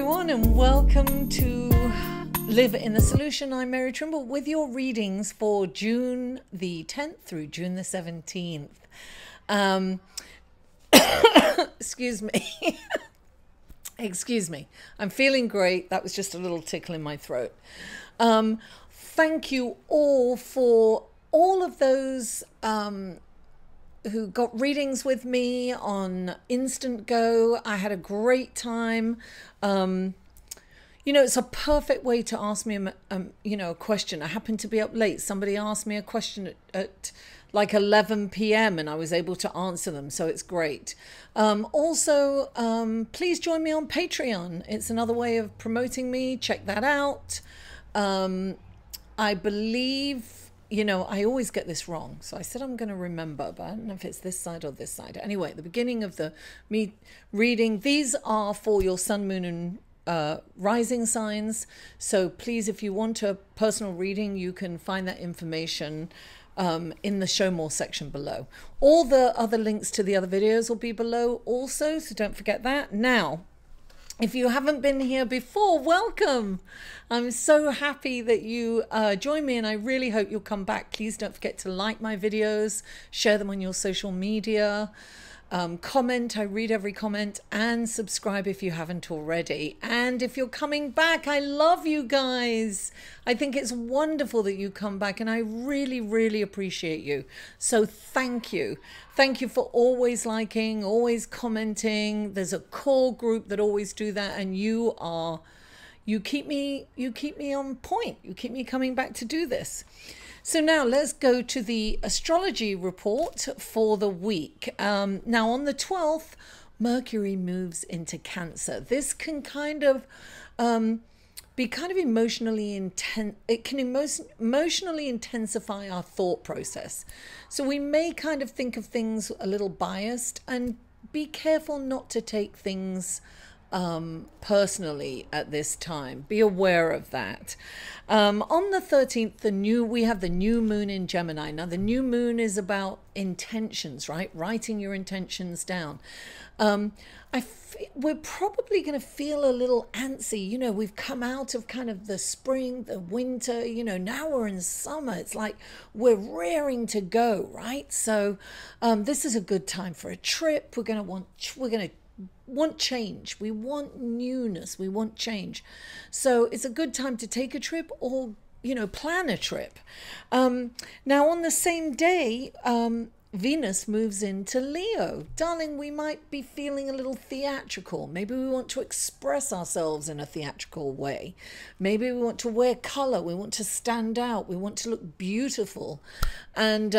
everyone, and welcome to Live in the Solution. I'm Mary Trimble with your readings for June the 10th through June the 17th. Excuse me. Excuse me. I'm feeling great. That was just a little tickle in my throat. Thank you all for all of those who got readings with me on Instant Go. I had a great time. You know, it's a perfect way to ask me, a question. I happened to be up late. Somebody asked me a question at like 11 p.m. and I was able to answer them. So it's great. Also, please join me on Patreon. It's another way of promoting me. Check that out. I believe... I always get this wrong. So I said I'm going to remember, but I don't know if it's this side or this side. Anyway, at the beginning of me reading, these are for your sun, moon, and rising signs. So please, if you want a personal reading, you can find that information in the show more section below. All the other links to the other videos will be below also, so don't forget that. Now, if you haven't been here before, welcome. I'm so happy that you join me, and I really hope you'll come back. Please don't forget to like my videos, share them on your social media, comment. I read every comment, and subscribe if you haven't already. And if you're coming back, I love you guys. I think it's wonderful that you come back, and I really, really appreciate you. So thank you. Thank you for always liking, always commenting. There's a core group that always do that, and you keep me on point. You keep me coming back to do this. So now let's go to the astrology report for the week. Now on the 12th, Mercury moves into Cancer. This can kind of be kind of emotionally intense. It can emotionally intensify our thought process. So we may kind of think of things a little biased, and be careful not to take things personally at this time. Be aware of that. On the 13th, we have the new moon in Gemini. Now the new moon is about intentions, right? Writing your intentions down. We're probably going to feel a little antsy. We've come out of kind of the spring, the winter, now we're in summer. It's like we're raring to go, right? So this is a good time for a trip. We're going to want change. We want newness. We want change. So it's a good time to take a trip or, plan a trip. Now on the same day, Venus moves into Leo. Darling, we might be feeling a little theatrical. Maybe we want to express ourselves in a theatrical way. Maybe we want to wear color. We want to stand out. We want to look beautiful. And,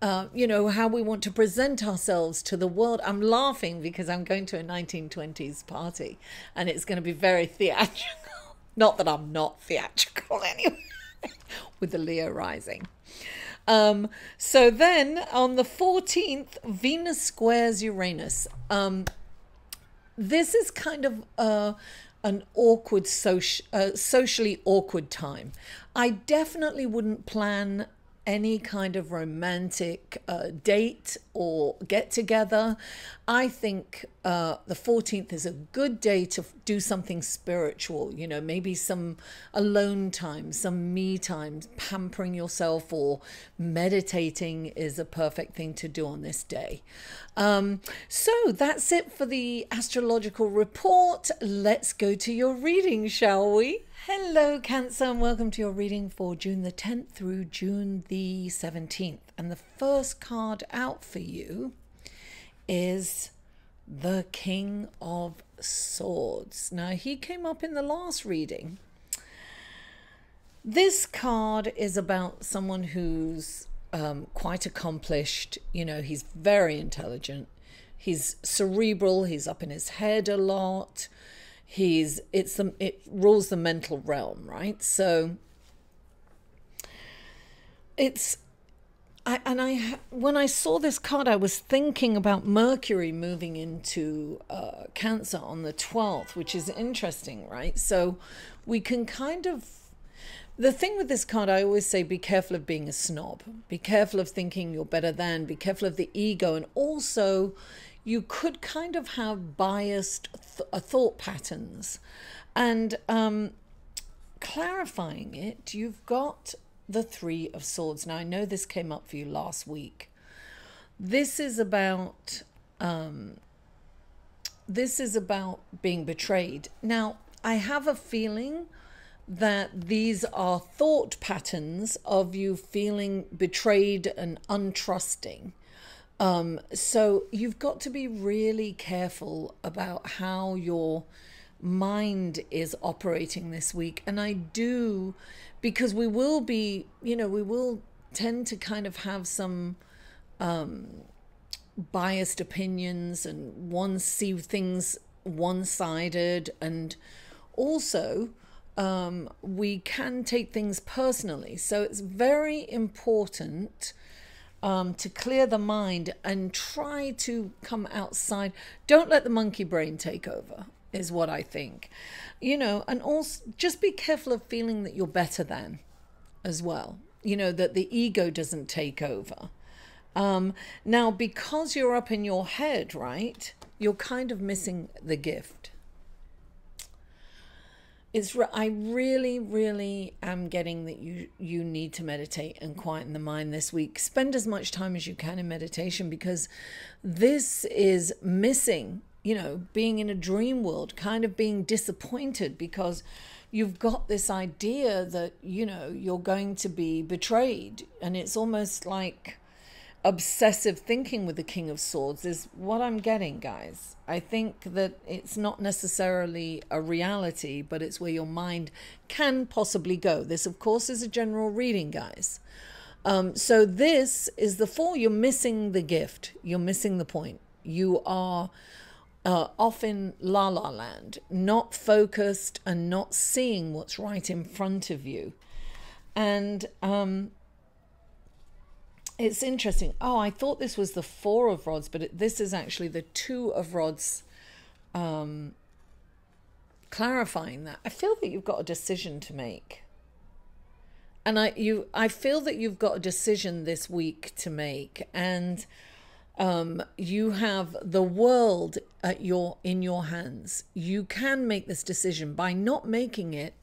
how we want to present ourselves to the world. I'm laughing because I'm going to a 1920s party and it's going to be very theatrical. Not that I'm not theatrical anyway, with the Leo rising. So then on the 14th, Venus squares Uranus. This is kind of an awkward, socially awkward time. I definitely wouldn't plan any kind of romantic date or get together. I think the 14th is a good day to do something spiritual, maybe some alone time, some me time, pampering yourself or meditating is a perfect thing to do on this day. So that's it for the astrological report. Let's go to your reading, shall we? Hello Cancer, and welcome to your reading for June the 10th through June the 17th. And the first card out for you is the King of Swords. Now he came up in the last reading. This card is about someone who's quite accomplished. He's very intelligent. He's cerebral. He's up in his head a lot. It rules the mental realm, right? So when I saw this card, I was thinking about Mercury moving into Cancer on the 12th, which is interesting, right? So we can kind of, the thing with this card, I always say, be careful of being a snob. Be careful of thinking you're better than. Be careful of the ego. And also, you could kind of have biased thought patterns. And clarifying it, you've got the Three of Swords. Now, I know this came up for you last week. This is about being betrayed. Now, I have a feeling that these are thought patterns of you feeling betrayed and untrusting. So you've got to be really careful about how your mind is operating this week. And I do, because we will be, you know, we will tend to kind of have some biased opinions and see things one-sided, and also we can take things personally. So it's very important to clear the mind and try to come outside. Don't let the monkey brain take over, is what I think. You know, and also just be careful of feeling that you're better than as well. You know, that the ego doesn't take over. Now, because you're up in your head, right, you're kind of missing the gift. I really, really am getting that you need to meditate and quieten the mind this week. Spend as much time as you can in meditation, because this is missing, you know, being in a dream world, kind of being disappointed because you've got this idea that, you know, you're going to be betrayed. And it's almost like obsessive thinking with the King of Swords is what I'm getting, guys. I think that it's not necessarily a reality, but it's where your mind can possibly go. This, of course, is a general reading, guys. So this is the Fool. You're missing the gift. You're missing the point. You are off in la la land, not focused and not seeing what's right in front of you. And it's interesting. Oh, I thought this was the Four of Rods, but this is actually the Two of Rods, clarifying that. I feel that you've got a decision to make. And I feel that you've got a decision this week to make. And you have the world in your hands. You can make this decision. By not making it,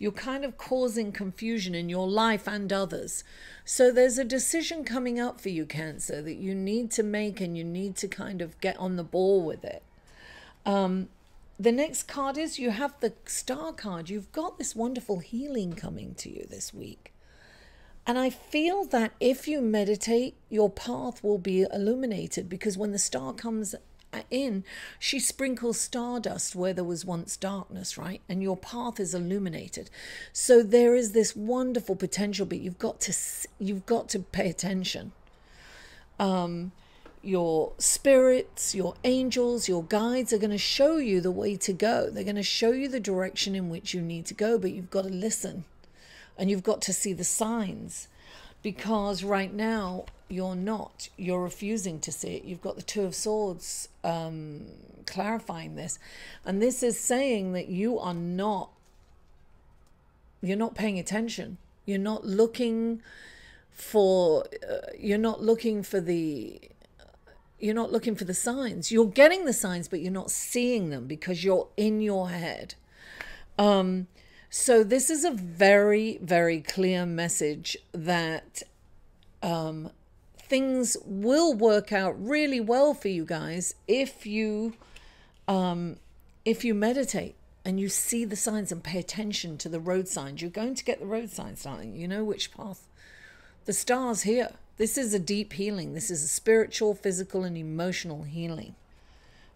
you're kind of causing confusion in your life and others. So there's a decision coming up for you, Cancer, that you need to make, and you need to kind of get on the ball with it. The next card is, you have the Star card. You've got this wonderful healing coming to you this week. And I feel that if you meditate, your path will be illuminated, because when the Star comes in, she sprinkles stardust where there was once darkness, right? And your path is illuminated. So there is this wonderful potential, but you've got to pay attention. Your spirits, your angels, your guides are going to show you the way to go. They're going to show you the direction in which you need to go, but you've got to listen, and you've got to see the signs, because right now you're refusing to see it. You've got the Two of Swords clarifying this, and this is saying that you're not paying attention. You're not looking for the signs. You're getting the signs, but you're not seeing them because you're in your head. So this is a very, very clear message that things will work out really well for you guys if you meditate and you see the signs and pay attention to the road signs. You're going to get the road signs, darling. You know which path. The Star's here. This is a deep healing. This is a spiritual, physical, and emotional healing.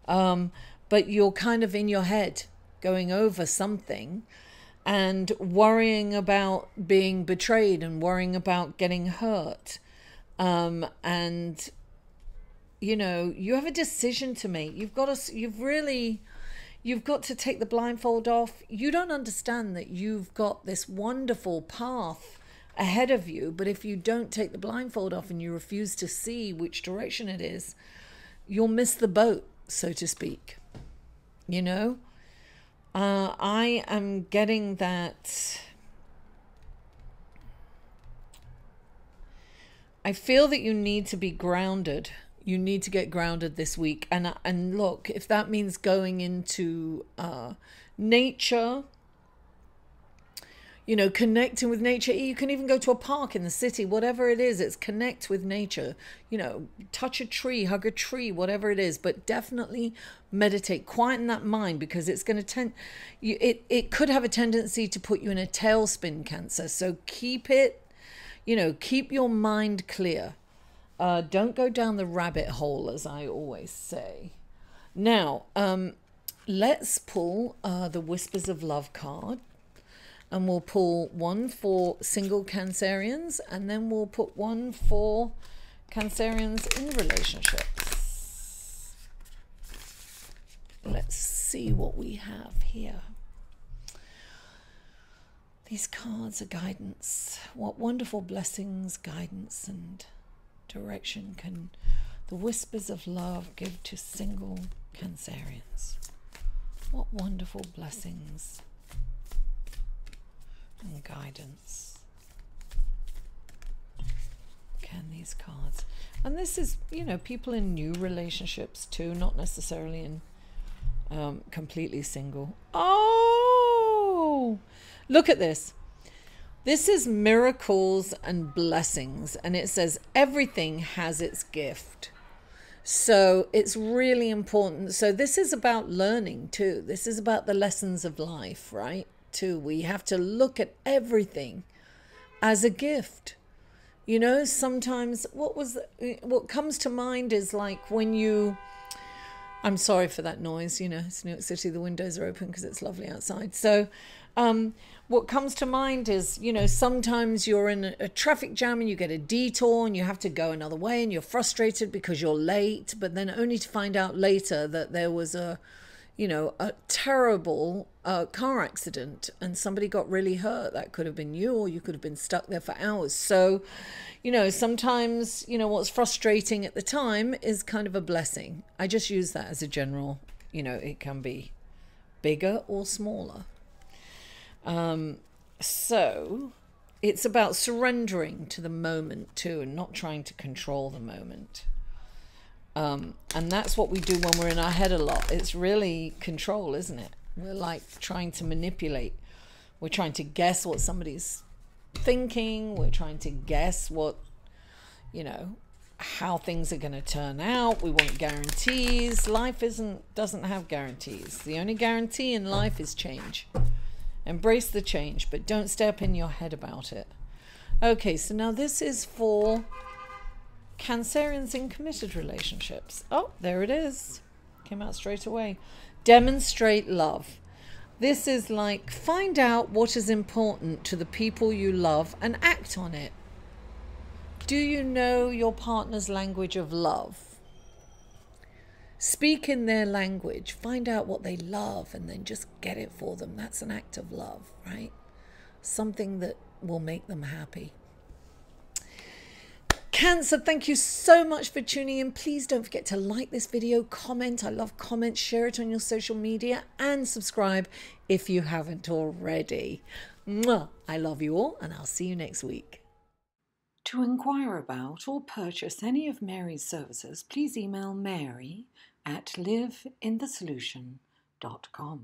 But you're kind of in your head going over something and worrying about being betrayed and worrying about getting hurt. And, you know, you have a decision to make. You've got to take the blindfold off. You don't understand that you've got this wonderful path ahead of you, but if you don't take the blindfold off and you refuse to see which direction it is, you'll miss the boat, so to speak. You know, I am getting that. I feel that you need to be grounded. You need to get grounded this week. And look, if that means going into nature, you know, connecting with nature. You can even go to a park in the city, whatever it is. It's connect with nature, you know, touch a tree, hug a tree, whatever it is. But definitely meditate, quieten that mind, because it's going to it could have a tendency to put you in a tailspin, Cancer. So keep it, you know, keep your mind clear. Don't go down the rabbit hole, as I always say. Now, let's pull the Whispers of Love card. And we'll pull one for single Cancerians, and then we'll put one for Cancerians in relationships. Let's see what we have here. These cards are guidance. What wonderful blessings, guidance, and direction can the Whispers of Love give to single Cancerians? What wonderful blessings and guidance can these cards, and this is, you know, people in new relationships too, not necessarily in completely single. Oh, look at this. This is miracles and blessings, and it says everything has its gift. So it's really important. So this is about learning too. This is about the lessons of life, right? Too. We have to look at everything as a gift. You know, sometimes what comes to mind is like when you, I'm sorry for that noise, you know, it's New York City, the windows are open because it's lovely outside. So what comes to mind is, you know, sometimes you're in a traffic jam and you get a detour and you have to go another way and you're frustrated because you're late, but then only to find out later that there was a, you know, a terrible car accident and somebody got really hurt. That could have been you, or you could have been stuck there for hours. So, you know, sometimes, you know, what's frustrating at the time is kind of a blessing. I just use that as a general, you know, it can be bigger or smaller. So it's about surrendering to the moment too, and not trying to control the moment. And that's what we do when we're in our head a lot. It's really control, isn't it? We're like trying to manipulate. We're trying to guess what somebody's thinking. We're trying to guess what, you know, how things are going to turn out. We want guarantees. Life doesn't have guarantees. The only guarantee in life is change. Embrace the change, but don't stay up in your head about it. Okay, so now this is for Cancerians in committed relationships. Oh, there it is. Came out straight away. Demonstrate love. This is like, find out what is important to the people you love and act on it. Do you know your partner's language of love? Speak in their language. Find out what they love and then just get it for them. That's an act of love, right? Something that will make them happy. Cancer, thank you so much for tuning in. Please don't forget to like this video, comment. I love comments. Share it on your social media and subscribe if you haven't already. Mwah. I love you all, and I'll see you next week. To inquire about or purchase any of Mary's services, please email Mary at liveinthesolution.com.